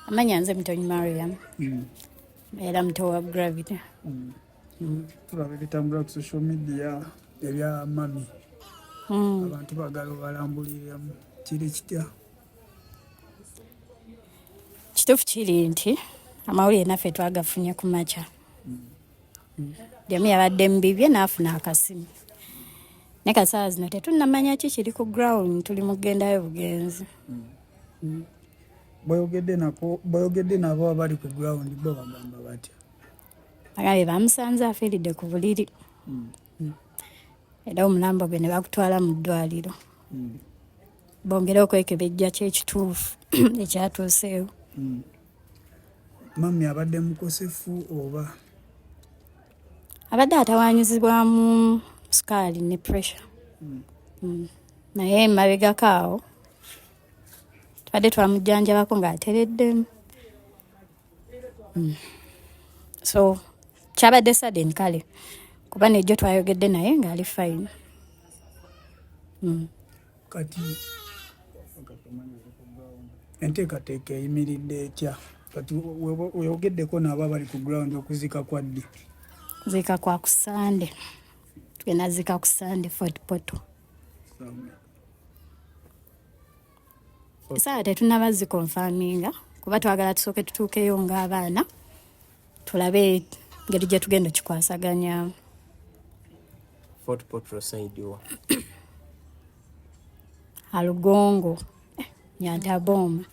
Amanya nze Mtonyi Mariam. Era muto wa Gravity. Tulaba ebitambula ku social media ebya mami. Abantu bagala obalambuliramu. Kiri kitya? Kituufu kiri nti amawulire naffe twagafunye ku makya. Jamu yabadde mu bibye n'afuna akasimu. Ne kasaawa zino tetunnamanya ki kiri ku ground, tuli mu kugendayo bugenzi. Boyogedde nabo abali ku ground bo bagamba batya? Bagambye bamusanze afiiridde ku buliri. Era omulambo gwe ne bagutwala mu ddwaliro. Bongere okwekebejja ky'ekituufu ekyatuuseewo. Mami abadde mukosefu oba? Abadde atawaanyizibwamu sukaali ne pressure. Naye emabegako awo tubadde twamujjanjabako ng'atereddemu. So kyabadde sudden kale kuba nejjo twayogedde naye ng'ali fine. Kati enteekateeka eyimiridde etya? Kati weyogeddeko nabo abali ku ground okuzika kwa ddi? Zika kwa ku Sande. Tugenda zika ku Sande Fort Portal. Esaawa tetunnaba zikonfaminga kuba twagala tusooke tutuukeyo ng'abaana tulabe engeri gye tugenda kikwasaganyamu. Fort Portal side wa? Alugongo. Nyantaboma.